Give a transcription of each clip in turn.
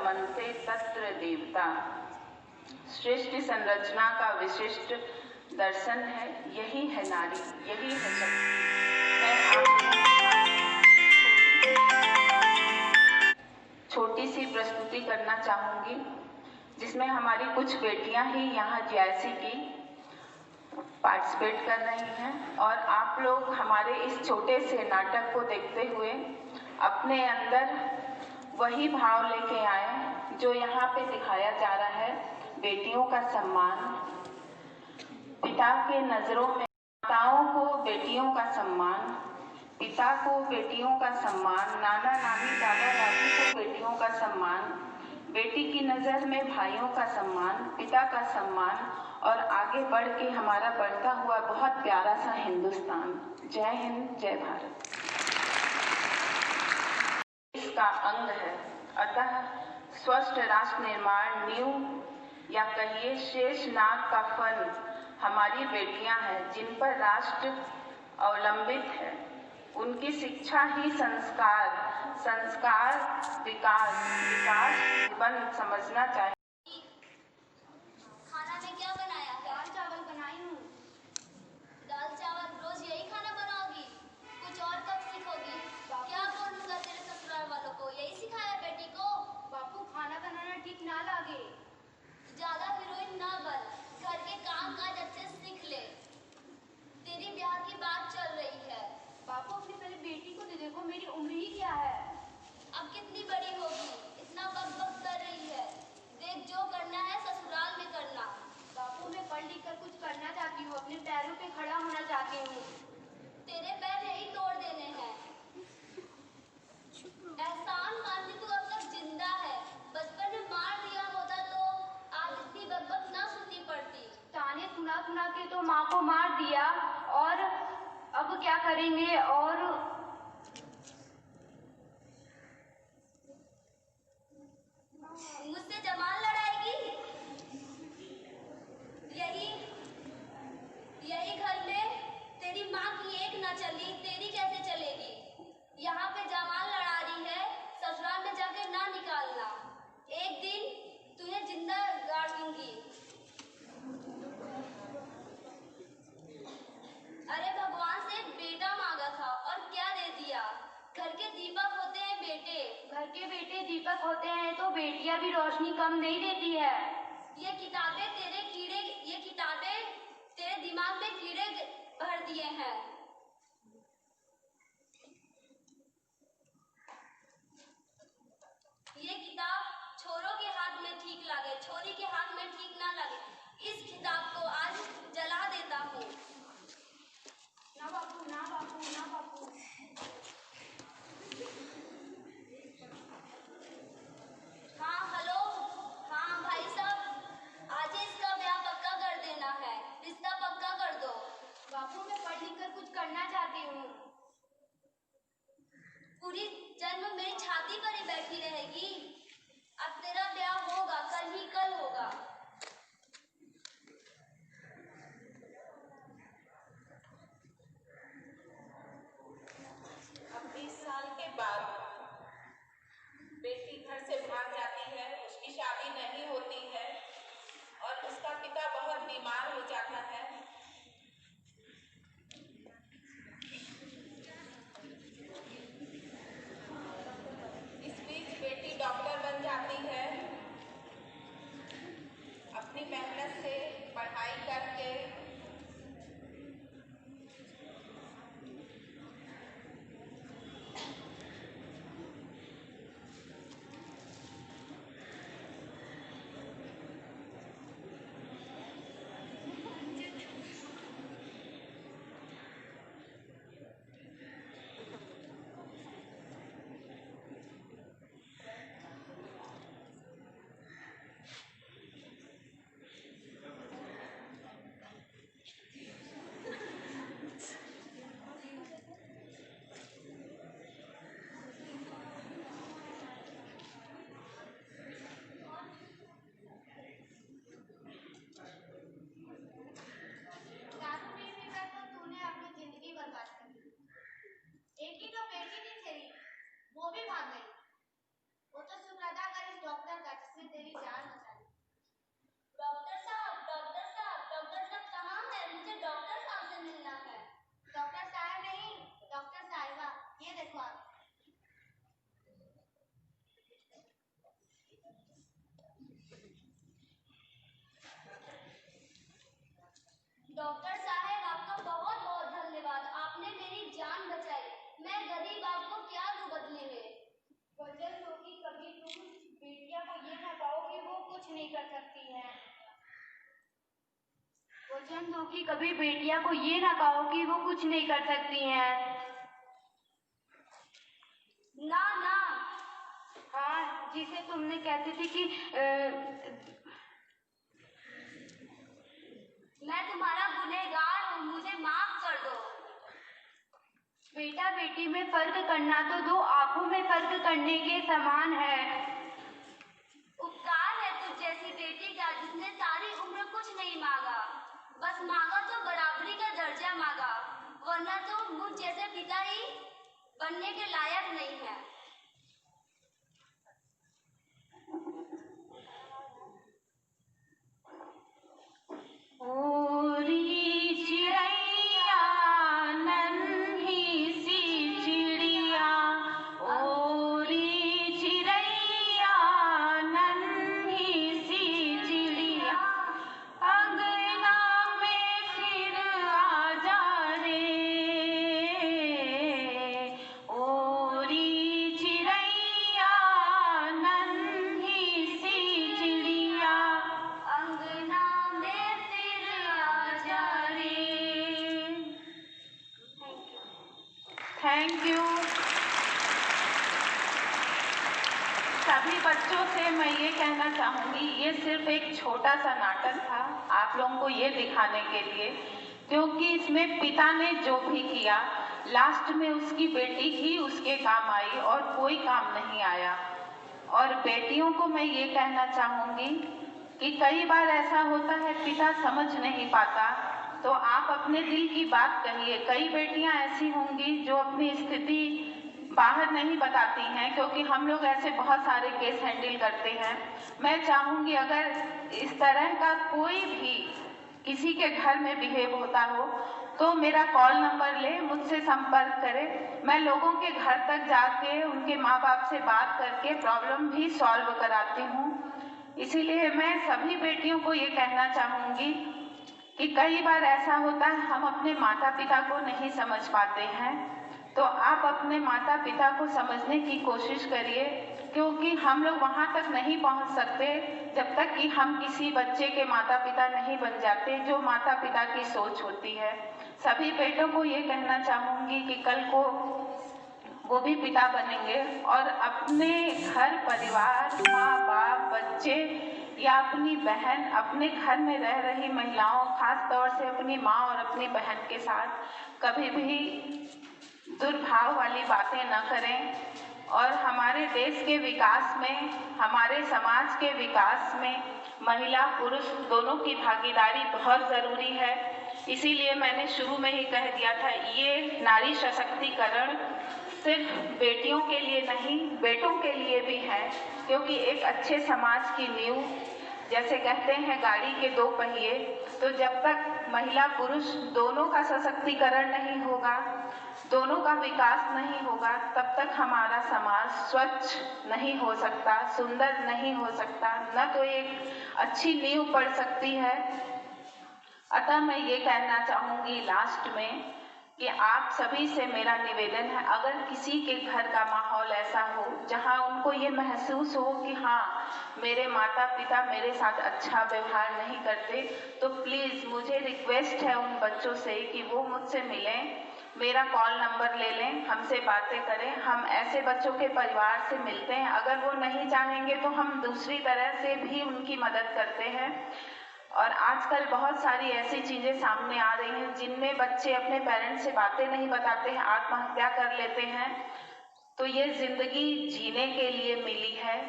रमन्ते तत्र देवता। सृष्टि संरचना का विशिष्ट दर्शन है, यही है नारी, यही है शक्ति। मैं छोटी सी प्रस्तुति करना चाहूँगी, जिसमें हमारी कुछ बेटियां ही यहाँ जीआईसी की पार्टिसिपेट कर रही हैं और आप लोग हमारे इस छोटे से नाटक को देखते हुए अपने अंदर वही भाव लेके आए जो यहाँ पे दिखाया जा रहा है। बेटियों का सम्मान, पिता के नज़रों में माताओं को बेटियों का सम्मान, पिता को बेटियों का सम्मान, नाना नानी दादा दादी को बेटियों का सम्मान, बेटी की नज़र में भाइयों का सम्मान, पिता का सम्मान और आगे बढ़ के हमारा बढ़ता हुआ बहुत प्यारा सा हिंदुस्तान। जय हिंद, जय भारत। इसका अंग है। अतः स्वस्थ राष्ट्र निर्माण नींव या कहिए शेष नाग का फल हमारी बेटियां हैं, जिन पर राष्ट्र अवलंबित है। उनकी शिक्षा ही संस्कार, संस्कार विकास, विकास जीवन समझना चाहिए। खाना में क्या बनाया? दाल चावल बनाई हूँ। दाल चावल रोज यही खाना बनाओगी? कुछ और कब सीखोगी? क्या बोलूँगा तेरे ससुराल वालों को? यही सिखाया बेटी को? बापू खाना बनाना ठीक ना लगे। ज्यादा हीरोइन ना बन, घर के काम काज अच्छे से सीख ले। तेरी ब्याह की बात चल रही है। बापू अपनी पहले बेटी को दे देखो, मेरी उम्र ही क्या है। अब कितनी बड़ी होगी, इतना बक बक कर रही है। देख जो करना है ससुराल में करना। बापू मैं पढ़ लिख कर कुछ करना चाहती हूँ, अपने पैरों पे खड़ा होना चाहती हूँ। तेरे पैर नहीं तोड़ देने हैं। एहसान मानती तू अब तक जिंदा है। बचपन में मार दिया होता तो आज इतनी बकबक ना सुननी पड़ती। ताने सुना सुना के तो माँ को मार दिया, और अब क्या करेंगे? और मुझसे जमाल लड़ाएगी? यही घर में तेरी माँ की एक न चली, तेरी कैसे चलेगी? यहाँ पे जमाल लड़ा रही है, ससुराल में जाके ना निकालना। एक दिन तुझे जिंदा गाड़ दूंगी। अरे भगवान से एक बेटा मांगा था और क्या दे दिया? घर के दीपक होते हैं बेटे। घर के बेटे दीपक होते हैं तो बेटियां भी रोशनी कम नहीं देती है। ये किताबें तेरे दिमाग में कीड़े भर दिए हैं। ये किताब छोरों के हाथ में ठीक लगे, छोरी के हाथ में ठीक ना लगे। इस किताब को आज जला देता हूँ। ना बापू, ना बापू, ना बापू। हाँ हेलो, हाँ भाई साहब, आज ही इसका ब्याह पक्का कर देना है। रिश्ता पक्का कर दो। बापू मैं पढ़ लिख कर कुछ करना चाहती हूँ। पूरी जन्म मेरी छाती पर ही बैठी रहेगी। अब तेरा ब्याह होगा, कल ही कल होगा। अब 20 साल के बाद बेटी घर से भाग जाती है, उसकी शादी नहीं होती है और उसका पिता बहुत बीमार हो जाता है। इस बीच बेटी डॉक्टर बन जाती है, अपनी मेहनत से पढ़ाई करके। डॉक्टर साहब, आपका बहुत बहुत धन्यवाद। आपने मेरी जान बचाई। मैं गरीब आपको क्या दूं बदले में? वचन दो कि कभी तुम बेटिया को ये ना कहो कि वो कुछ नहीं कर सकती है। वचन दो कि कभी बेटिया को ये ना कहो कि वो कुछ नहीं कर सकती हैं। ना ना। हाँ, जिसे तुमने कहती थी कि मैं तुम्हारा गुनहगार हूँ, मुझे माफ कर दो। बेटा बेटी में फर्क करना तो दो आंखों में फर्क करने के समान है। उपकार है तुझ जैसी बेटी का, जिसने सारी उम्र कुछ नहीं मांगा, बस मांगा तो बराबरी का दर्जा मांगा, वरना तो मुझ जैसे पिता ही बनने के लायक नहीं है। Thank you. सभी बच्चों से मैं ये कहना चाहूँगी, ये सिर्फ एक छोटा सा नाटक था आप लोगों को ये दिखाने के लिए, क्योंकि इसमें पिता ने जो भी किया लास्ट में उसकी बेटी ही उसके काम आई और कोई काम नहीं आया। और बेटियों को मैं ये कहना चाहूँगी कि कई बार ऐसा होता है पिता समझ नहीं पाता, तो आप अपने दिल की बात कहिए। कई बेटियां ऐसी होंगी जो अपनी स्थिति बाहर नहीं बताती हैं, क्योंकि हम लोग ऐसे बहुत सारे केस हैंडल करते हैं। मैं चाहूँगी अगर इस तरह का कोई भी किसी के घर में बिहेव होता हो तो मेरा कॉल नंबर ले, मुझसे संपर्क करे। मैं लोगों के घर तक जाके उनके माँ बाप से बात करके प्रॉब्लम भी सॉल्व कराती हूँ। इसीलिए मैं सभी बेटियों को ये कहना चाहूँगी कि कई बार ऐसा होता है हम अपने माता पिता को नहीं समझ पाते हैं, तो आप अपने माता पिता को समझने की कोशिश करिए, क्योंकि हम लोग वहाँ तक नहीं पहुँच सकते जब तक कि हम किसी बच्चे के माता पिता नहीं बन जाते, जो माता पिता की सोच होती है। सभी बेटों को ये कहना चाहूँगी कि कल को वो भी पिता बनेंगे और अपने घर परिवार, माँ बाप, बच्चे या अपनी बहन, अपने घर में रह रही महिलाओं, खास तौर से अपनी माँ और अपनी बहन के साथ कभी भी दुर्भाव वाली बातें न करें। और हमारे देश के विकास में, हमारे समाज के विकास में महिला पुरुष दोनों की भागीदारी बहुत ज़रूरी है। इसीलिए मैंने शुरू में ही कह दिया था, ये नारी सशक्तिकरण सिर्फ बेटियों के लिए नहीं, बेटों के लिए भी है, क्योंकि एक अच्छे समाज की नींव, जैसे कहते हैं गाड़ी के दो पहिए, तो जब तक महिला पुरुष दोनों का सशक्तिकरण नहीं होगा, दोनों का विकास नहीं होगा, तब तक हमारा समाज स्वच्छ नहीं हो सकता, सुंदर नहीं हो सकता, न तो एक अच्छी नींव पड़ सकती है। अतः मैं ये कहना चाहूँगी लास्ट में कि आप सभी से मेरा निवेदन है, अगर किसी के घर का माहौल ऐसा हो जहाँ उनको ये महसूस हो कि हाँ मेरे माता पिता मेरे साथ अच्छा व्यवहार नहीं करते, तो प्लीज़ मुझे रिक्वेस्ट है उन बच्चों से कि वो मुझसे मिलें, मेरा कॉल नंबर ले लें, हमसे बातें करें। हम ऐसे बच्चों के परिवार से मिलते हैं, अगर वो नहीं चाहेंगे तो हम दूसरी तरह से भी उनकी मदद करते हैं। और आजकल बहुत सारी ऐसी चीज़ें सामने आ रही हैं जिनमें बच्चे अपने पेरेंट्स से बातें नहीं बताते हैं, आत्महत्या कर लेते हैं। तो ये ज़िंदगी जीने के लिए मिली है,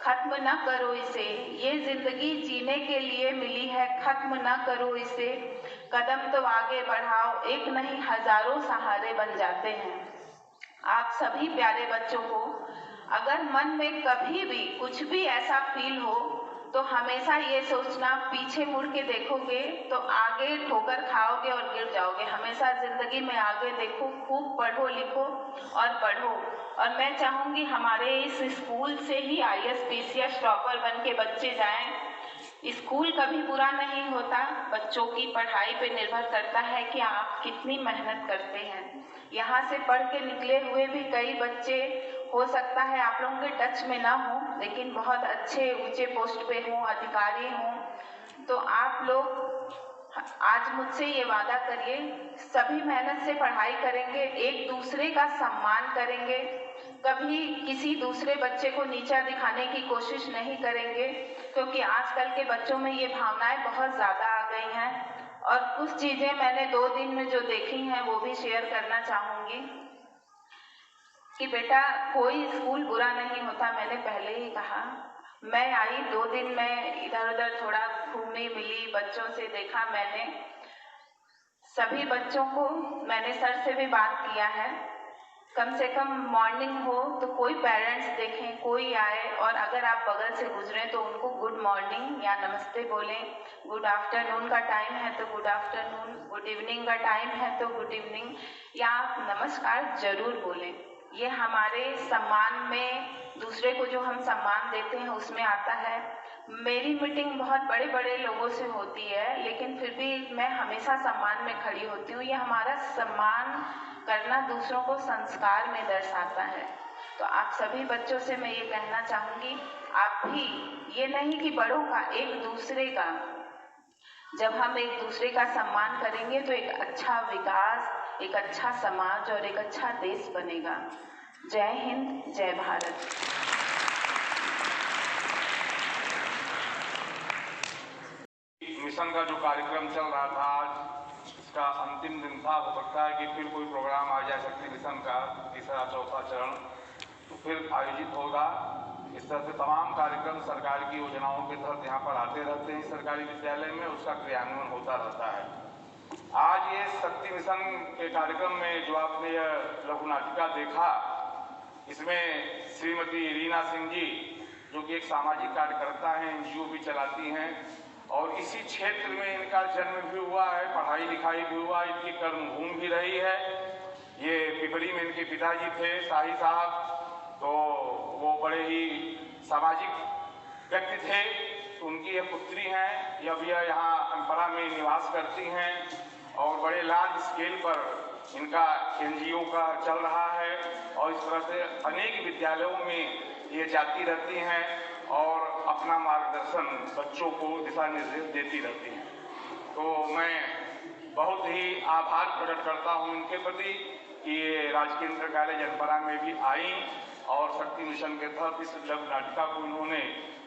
खत्म न करो इसे। ये ज़िंदगी जीने के लिए मिली है, खत्म न करो इसे। कदम तो आगे बढ़ाओ, एक नहीं हजारों सहारे बन जाते हैं। आप सभी प्यारे बच्चों को अगर मन में कभी भी कुछ भी ऐसा फील हो तो हमेशा ये सोचना, पीछे मुड़ के देखोगे तो आगे ठोकर खाओगे और गिर जाओगे। हमेशा जिंदगी में आगे देखो, खूब पढ़ो लिखो और बढ़ो। और मैं चाहूँगी हमारे इस स्कूल से ही IAS PCS टॉपर बन के बच्चे जाएं। स्कूल कभी बुरा नहीं होता, बच्चों की पढ़ाई पे निर्भर करता है कि आप कितनी मेहनत करते हैं। यहाँ से पढ़ के निकले हुए भी कई बच्चे हो सकता है आप लोगों के टच में ना हो, लेकिन बहुत अच्छे ऊंचे पोस्ट पे हों, अधिकारी हों। तो आप लोग आज मुझसे ये वादा करिए, सभी मेहनत से पढ़ाई करेंगे, एक दूसरे का सम्मान करेंगे, कभी किसी दूसरे बच्चे को नीचा दिखाने की कोशिश नहीं करेंगे, क्योंकि आजकल के बच्चों में ये भावनाएं बहुत ज़्यादा आ गई हैं। और कुछ चीज़ें मैंने 2 दिन में जो देखी हैं वो भी शेयर करना चाहूँगी कि बेटा कोई स्कूल बुरा नहीं होता। मैंने पहले ही कहा, मैं आई 2 दिन में इधर उधर थोड़ा घूमी मिली, बच्चों से देखा। मैंने सभी बच्चों को, मैंने सर से भी बात किया है, कम से कम मॉर्निंग हो तो कोई पेरेंट्स देखें, कोई आए, और अगर आप बगल से गुजरें तो उनको गुड मॉर्निंग या नमस्ते बोलें। गुड आफ्टरनून का टाइम है तो गुड आफ्टरनून, गुड इवनिंग का टाइम है तो गुड इवनिंग, या आप नमस्कार जरूर बोलें। ये हमारे सम्मान में, दूसरे को जो हम सम्मान देते हैं उसमें आता है। मेरी मीटिंग बहुत बड़े बड़े लोगों से होती है, लेकिन फिर भी मैं हमेशा सम्मान में खड़ी होती हूँ। ये हमारा सम्मान करना दूसरों को संस्कार में दर्शाता है। तो आप सभी बच्चों से मैं ये कहना चाहूँगी, आप भी ये नहीं कि बड़ों का, एक दूसरे का, जब हम एक दूसरे का सम्मान करेंगे तो एक अच्छा विकास, एक अच्छा समाज और एक अच्छा देश बनेगा। जय हिंद, जय भारत। मिशन का जो कार्यक्रम चल रहा था, आज इसका अंतिम दिन था। हो सकता है कि फिर कोई प्रोग्राम आ जाए शक्ति मिशन का तीसरा चौथा चरण, तो फिर आयोजित होगा। इस तरह से तमाम कार्यक्रम सरकार की योजनाओं के तहत यहाँ पर आते रहते हैं सरकारी विद्यालय में, उसका क्रियान्वयन होता रहता है। आज ये शक्ति मिशन के कार्यक्रम में जो आपने यह लघु नाटिका देखा, इसमें श्रीमती रीना सिंह जी, जो कि एक सामाजिक कार्यकर्ता हैं, NGO भी चलाती हैं, और इसी क्षेत्र में इनका जन्म भी हुआ है, पढ़ाई लिखाई भी हुआ, इनकी कर्मभूमि भी रही है। ये पिपरी में इनके पिताजी थे शाही साहब, तो वो बड़े ही सामाजिक व्यक्ति थे। तो उनकी ये पुत्री हैं, अब यह यहाँ अनपरा में निवास करती हैं, और बड़े लार्ज स्केल पर इनका NGO का चल रहा है, और इस तरह से अनेक विद्यालयों में ये जाती रहती हैं और अपना मार्गदर्शन बच्चों को दिशा निर्देश देती रहती हैं। तो मैं बहुत ही आभार प्रकट करता हूं इनके प्रति कि ये राजकीय इंटर कॉलेज अनपरा में भी आई और शक्ति मिशन के तहत इस लघु नाटिका को इन्होंने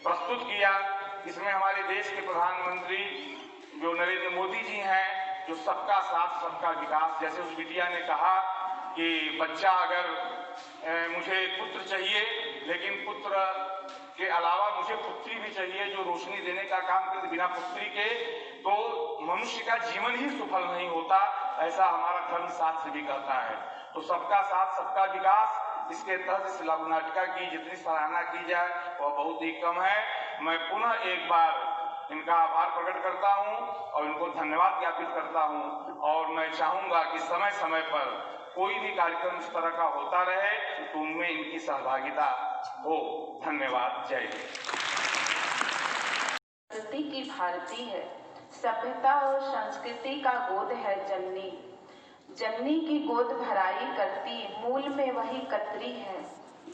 प्रस्तुत किया। इसमें हमारे देश के प्रधानमंत्री जो नरेंद्र मोदी जी हैं, जो सबका साथ सबका विकास, जैसे उस बिटिया ने कहा कि बच्चा अगर मुझे पुत्र चाहिए, लेकिन पुत्र के अलावा मुझे पुत्री भी चाहिए जो रोशनी देने का काम करे। बिना पुत्री के तो मनुष्य का जीवन ही सफल नहीं होता, ऐसा हमारा धर्म शास्त्र भी कहता है। तो सबका साथ सबका विकास, इसके तहत इस लघु नाटिका की जितनी सराहना की जाए वह बहुत ही कम है। मैं पुनः एक बार इनका आभार प्रकट करता हूं और इनको धन्यवाद ज्ञापित करता हूं, और मैं चाहूंगा कि समय समय पर कोई भी कार्यक्रम इस तरह का होता रहे तो उनमें इनकी सहभागिता हो। धन्यवाद। जय हिंद। संस्कृति की भारती है, सभ्यता और संस्कृति का गोद है जननी। जननी की गोद भराई करती, मूल में वही कतरी है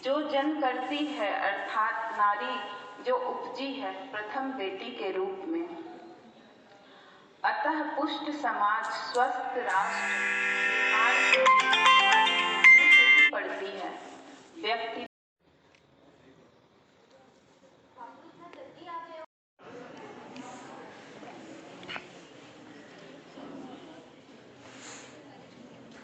जो जन करती है, अर्थात नारी जो उपजी है प्रथम बेटी के रूप में। अतः पुष्ट समाज, स्वस्थ राष्ट्र पड़ती है। व्यक्ति